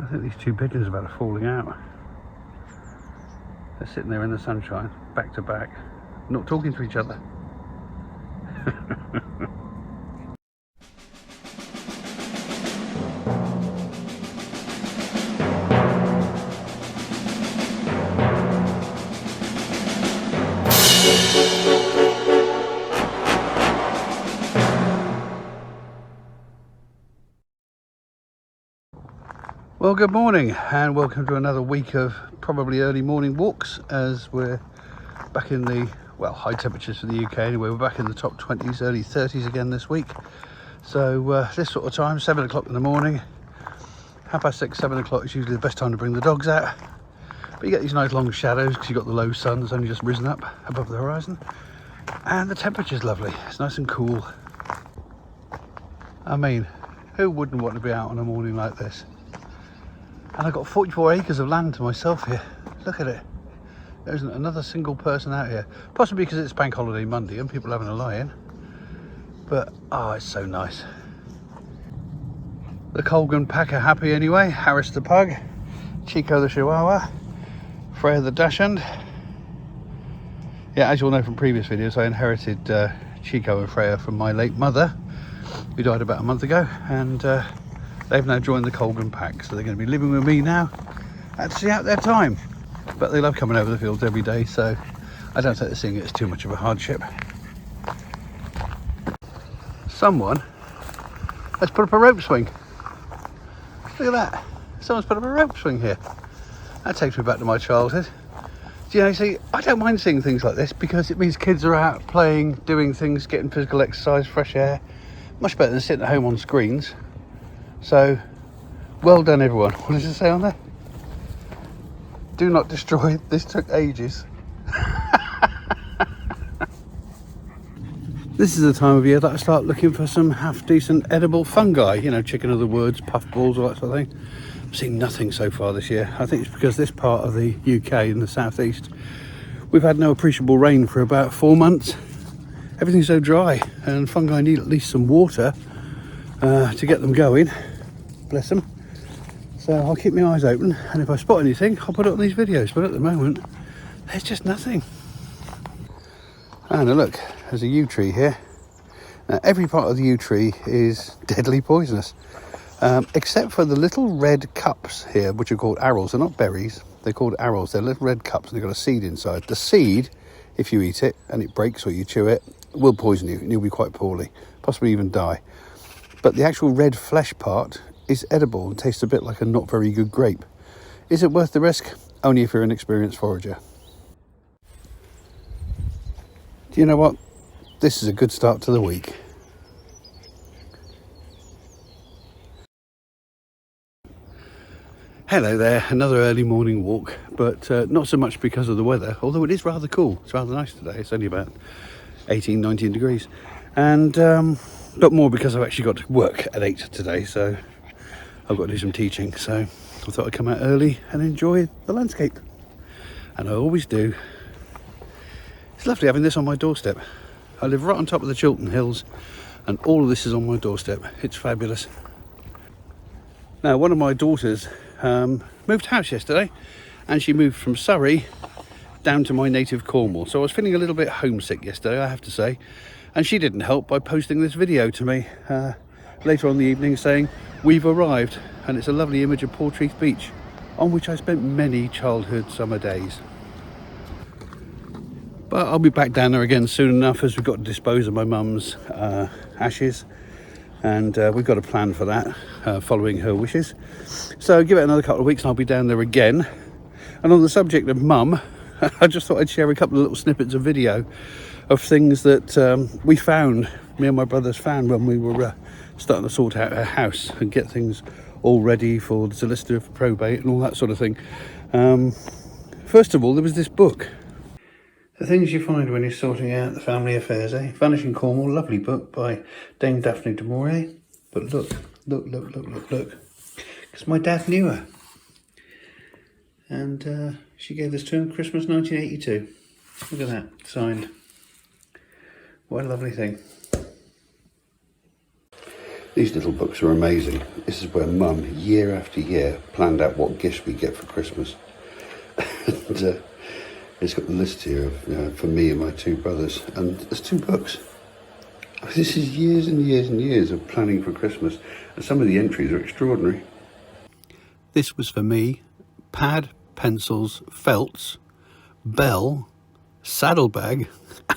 I think these two pigeons are about to falling out. They're sitting there in the sunshine, back to back, not talking to each other. Well, good morning and welcome to another week of probably early morning walks as we're back in the, well, high temperatures for the UK anyway. We're back in the top 20s, early 30s again this week. So this sort of time, 7 o'clock in the morning, 6:30, 7 o'clock is usually the best time to bring the dogs out. But you get these nice long shadows because you've got the low sun that's only just risen up above the horizon. And the temperature's lovely, it's nice and cool. I mean, who wouldn't want to be out on a morning like this? And I've got 44 acres of land to myself here. Look at it. There isn't another single person out here. Possibly because it's Bank Holiday Monday and people are having a lie-in. But, oh, it's so nice. The Colgan pack are happy anyway. Harris the pug, Chico the chihuahua, Freya the dachshund. Yeah, as you all know from previous videos, I inherited Chico and Freya from my late mother, who died about a month ago. And they've now joined the Colgan pack, so they're going to be living with me now to see out their time. But they love coming over the fields every day, so I don't think they're seeing it as too much of a hardship. Someone has put up a rope swing. Look at that. Someone's put up a rope swing here. That takes me back to my childhood. Do you know, see, I don't mind seeing things like this because it means kids are out playing, doing things, getting physical exercise, fresh air. Much better than sitting at home on screens. So, well done everyone. What does it say on there? Do not destroy. This took ages. This is the time of year that I start looking for some half decent edible fungi. You know, chicken of the woods, puffballs, all that sort of thing. I've seen nothing so far this year. I think it's because this part of the UK in the southeast, we've had no appreciable rain for about 4 months. Everything's so dry and fungi need at least some water to get them going. Bless them. So I'll keep my eyes open, and if I spot anything, I'll put it on these videos. But at the moment, there's just nothing. And look, there's a yew tree here. Now, every part of the yew tree is deadly poisonous, except for the little red cups here, which are called arils. They're not berries, they're called arils. They're little red cups, and they've got a seed inside. The seed, if you eat it and it breaks or you chew it, will poison you, and you'll be quite poorly, possibly even die. But the actual red flesh part is edible and tastes a bit like a not very good grape. Is it worth the risk? Only if you're an experienced forager. Do you know what? This is a good start to the week. Hello there, another early morning walk, but not so much because of the weather, although it is rather cool. It's rather nice today. It's only about 18, 19 degrees. And but more because I've actually got to work at 8 today, so I've got to do some teaching, so I thought I'd come out early and enjoy the landscape. And I always do. It's lovely having this on my doorstep. I live right on top of the Chiltern Hills, and all of this is on my doorstep. It's fabulous. Now, one of my daughters moved house yesterday, and she moved from Surrey down to my native Cornwall. So I was feeling a little bit homesick yesterday, I have to say. And she didn't help by posting this video to me later on in the evening saying, "We've arrived," and it's a lovely image of Portreath Beach, on which I spent many childhood summer days. But I'll be back down there again soon enough, as we've got to dispose of my mum's ashes, and we've got a plan for that, following her wishes. So give it another couple of weeks and I'll be down there again. And on the subject of mum, I just thought I'd share a couple of little snippets of video of things that we found, me and my brothers found when we were starting to sort out our house and get things all ready for the solicitor for probate and all that sort of thing. First of all, there was this book. The Things You Find When You're Sorting Out the Family Affairs, eh? Vanishing Cornwall, lovely book by Dame Daphne du Maurier. But look. Because my dad knew her. And she gave this to him Christmas 1982. Look at that, signed. What a lovely thing. These little books are amazing. This is where Mum, year after year, planned out what gifts we get for Christmas. And it's got the list here of, for me and my two brothers. And there's 2 books. This is years and years and years of planning for Christmas. And some of the entries are extraordinary. This was for me: pad, pencils, felts, bell, saddlebag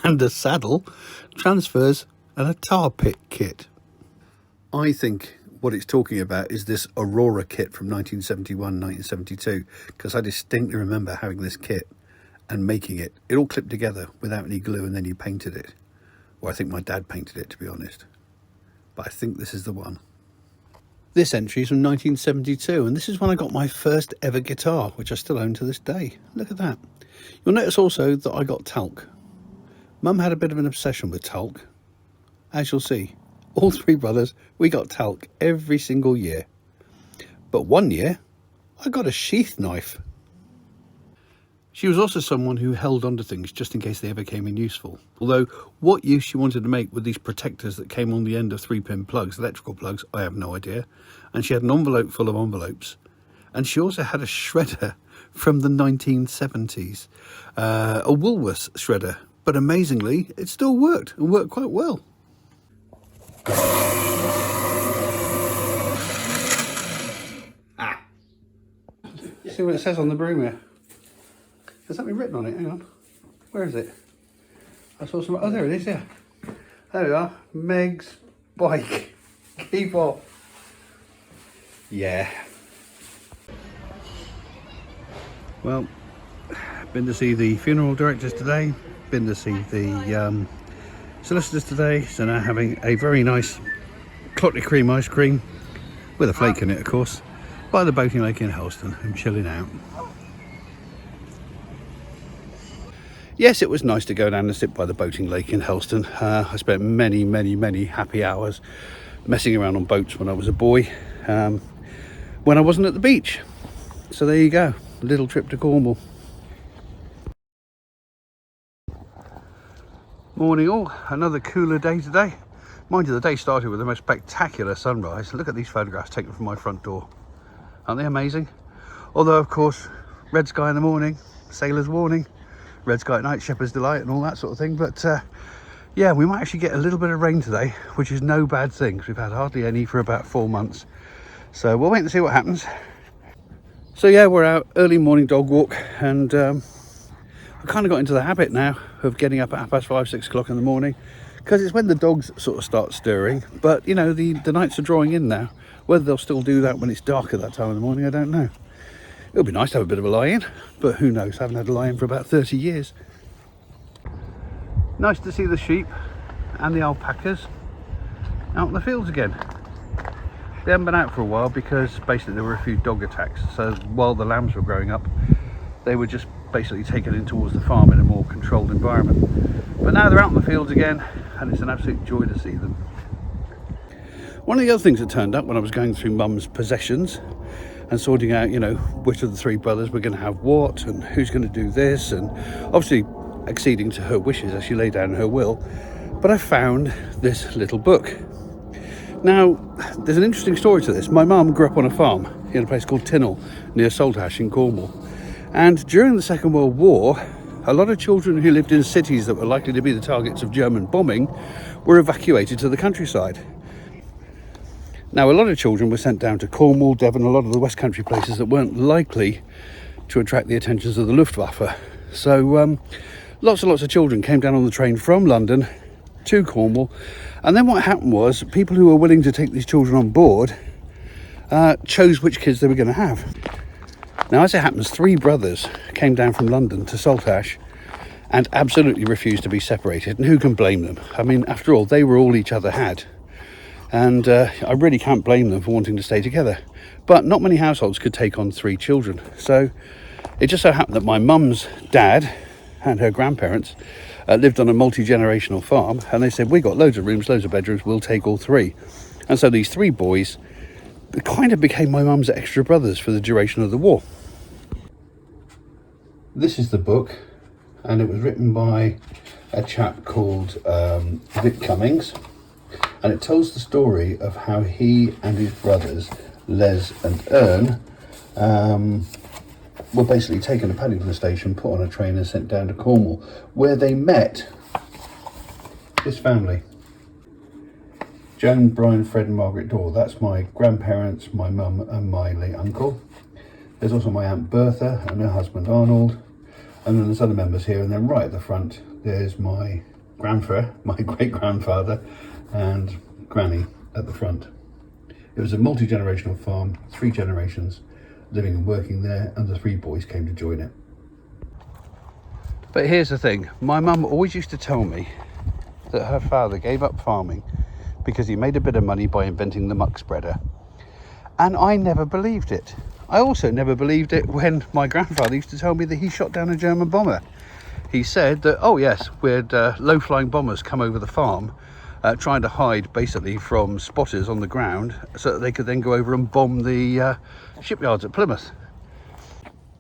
and a saddle, transfers and a tar pit kit. I think what it's talking about is this Aurora kit from 1971, 1972, because I distinctly remember having this kit and making it. It all clipped together without any glue, and then you painted it. Or I think my dad painted it, to be honest. But I think this is the one. This entry is from 1972, and this is when I got my first ever guitar, which I still own to this day. Look at that. You'll notice also that I got talc. Mum had a bit of an obsession with talc. As you'll see, all 3 brothers, we got talc every single year. But one year, I got a sheath knife. She was also someone who held onto things just in case they ever came in useful. Although, what use she wanted to make with these protectors that came on the end of 3-pin plugs, electrical plugs, I have no idea. And she had an envelope full of envelopes. And she also had a shredder from the 1970s. A Woolworths shredder. But amazingly, it still worked, and worked quite well. See what it says on the broom here? There's something written on it, hang on. Where is it? I saw some, oh there it is, yeah. There we are, Meg's bike. Keep off. Yeah. Well, been to see the funeral directors today, been to see the solicitors today, so now having a very nice clotted cream ice cream, with a flake in it of course, by the boating lake in Helston. I'm chilling out. Yes, it was nice to go down and sit by the boating lake in Helston. I spent many happy hours messing around on boats when I was a boy, when I wasn't at the beach. So there you go, a little trip to Cornwall. Morning all, another cooler day today. Mind you, the day started with the most spectacular sunrise. Look at these photographs taken from my front door. Aren't they amazing? Although of course, red sky in the morning, sailor's warning, red sky at night, shepherd's delight and all that sort of thing. But yeah, we might actually get a little bit of rain today, which is no bad thing, because we've had hardly any for about 4 months. So we'll wait and see what happens. So yeah, we're out, early morning dog walk, and I kind of got into the habit now of getting up at 5:30, 6 o'clock in the morning, because it's when the dogs sort of start stirring. But you know, the nights are drawing in now. Whether they'll still do that when it's dark at that time in the morning, I don't know. It'll be nice to have a bit of a lie-in, but who knows, I haven't had a lie-in for about 30 years. Nice to see the sheep and the alpacas out in the fields again. They haven't been out for a while because basically there were a few dog attacks, so while the lambs were growing up, they were just basically taken in towards the farm in a more controlled environment. But now they're out in the fields again, and it's an absolute joy to see them. One of the other things that turned up when I was going through Mum's possessions and sorting out, you know, which of the 3 brothers were going to have what and who's going to do this, and obviously acceding to her wishes as she laid down her will, but I found this little book. Now, there's an interesting story to this. My mum grew up on a farm in a place called Toodle near Saltash in Cornwall, and during the Second World War, a lot of children who lived in cities that were likely to be the targets of German bombing were evacuated to the countryside. Now, a lot of children were sent down to Cornwall, Devon, a lot of the West Country places that weren't likely to attract the attentions of the Luftwaffe. So lots and lots of children came down on the train from London to Cornwall, and then what happened was people who were willing to take these children on board chose which kids they were going to have. Now, as it happens, 3 brothers came down from London to Saltash and absolutely refused to be separated, and who can blame them? I mean, after all, they were all each other had. And I really can't blame them for wanting to stay together. But not many households could take on 3 children. So it just so happened that my mum's dad and her grandparents lived on a multi-generational farm, and they said, we got loads of rooms, loads of bedrooms, we'll take all 3. And so these 3 boys kind of became my mum's extra brothers for the duration of the war. This is the book, and it was written by a chap called Vic Cummings. and it tells the story of how he and his brothers, Les and Ern, were basically taken to Paddington Station, put on a train and sent down to Cornwall, where they met this family. Joan, Brian, Fred and Margaret Dorr. That's my grandparents, my mum and my late uncle. There's also my Aunt Bertha and her husband Arnold, and then there's other members here, and then right at the front there's my grandfather, my great-grandfather and Granny at the front. It was a multi-generational farm, 3 generations living and working there, and the 3 boys came to join it. But here's the thing, my mum always used to tell me that her father gave up farming because he made a bit of money by inventing the Muckspreader, and I never believed it. I also never believed it when my grandfather used to tell me that he shot down a German bomber. He said that, oh yes, we had low-flying bombers come over the farm trying to hide basically from spotters on the ground so that they could then go over and bomb the shipyards at Plymouth.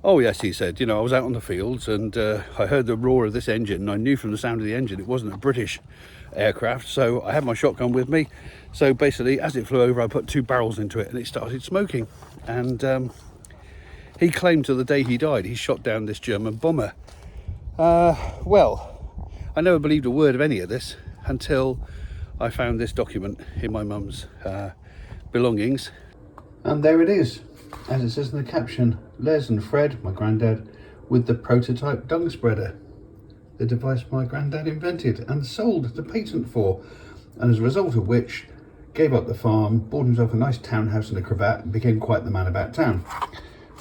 Oh yes, he said, you know, I was out on the fields and I heard the roar of this engine, and I knew from the sound of the engine it wasn't a British aircraft, so I had my shotgun with me. So basically, as it flew over, I put 2 barrels into it and it started smoking. And he claimed to the day he died he shot down this German bomber. Well, I never believed a word of any of this until I found this document in my mum's belongings. And there it is, as it says in the caption, Les and Fred, my granddad, with the prototype dung spreader, the device my granddad invented and sold the patent for, and as a result of which gave up the farm, bought himself a nice townhouse and a cravat, and became quite the man about town.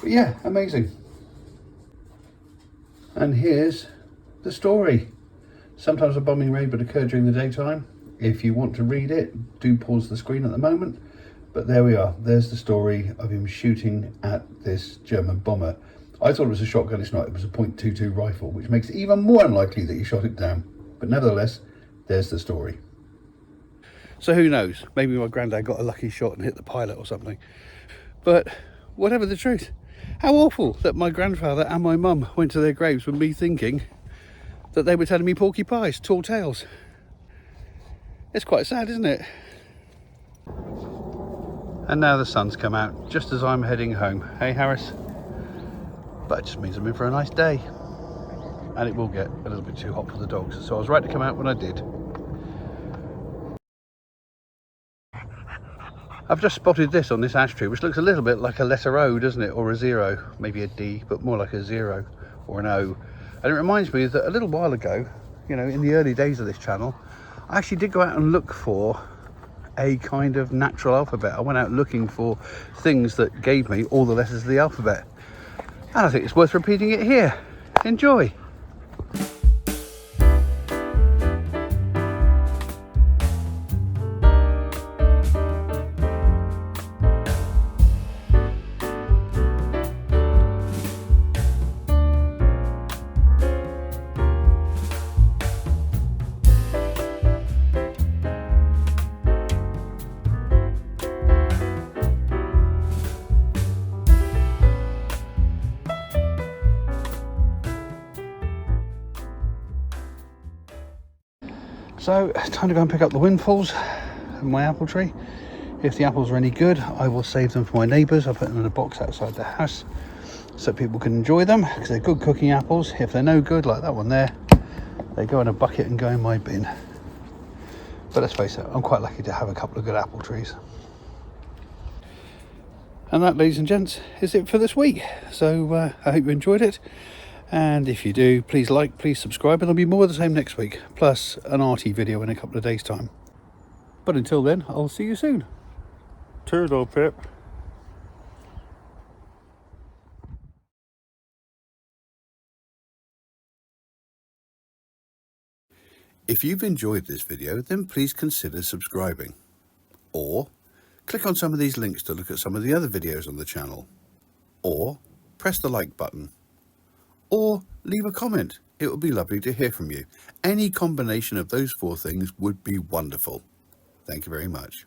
But yeah, amazing. And here's the story. Sometimes a bombing raid would occur during the daytime. If you want to read it, do pause the screen at the moment. But there we are, there's the story of him shooting at this German bomber. I thought it was a shotgun, it's not, it was a .22 rifle, which makes it even more unlikely that he shot it down. But nevertheless, there's the story. So who knows, maybe my granddad got a lucky shot and hit the pilot or something. But whatever the truth, how awful that my grandfather and my mum went to their graves with me thinking that they were telling me porky pies, tall tales. It's quite sad, isn't it? And now the sun's come out just as I'm heading home. Hey Harris? But it just means I'm in for a nice day. And it will get a little bit too hot for the dogs. So I was right to come out when I did. I've just spotted this on this ash tree, which looks a little bit like a letter O, doesn't it? Or a 0, maybe a D, but more like a 0 or an O. And it reminds me that a little while ago, you know, in the early days of this channel, I actually did go out and look for a kind of natural alphabet. I went out looking for things that gave me all the letters of the alphabet. And I think it's worth repeating it here. Enjoy. So, time to go and pick up the windfalls in my apple tree. If the apples are any good, I will save them for my neighbours. I'll put them in a box outside the house so people can enjoy them, because they're good cooking apples. If they're no good, like that one there, they go in a bucket and go in my bin. But let's face it, I'm quite lucky to have a couple of good apple trees. And that, ladies and gents, is it for this week. So I hope you enjoyed it. And if you do, please like, please subscribe, and there'll be more of the same next week, plus an arty video in a couple of days' time. But until then, I'll see you soon. Toodle, Pip. If you've enjoyed this video, then please consider subscribing. Or click on some of these links to look at some of the other videos on the channel. Or press the like button. Or leave a comment. It would be lovely to hear from you. Any combination of those 4 things would be wonderful. Thank you very much.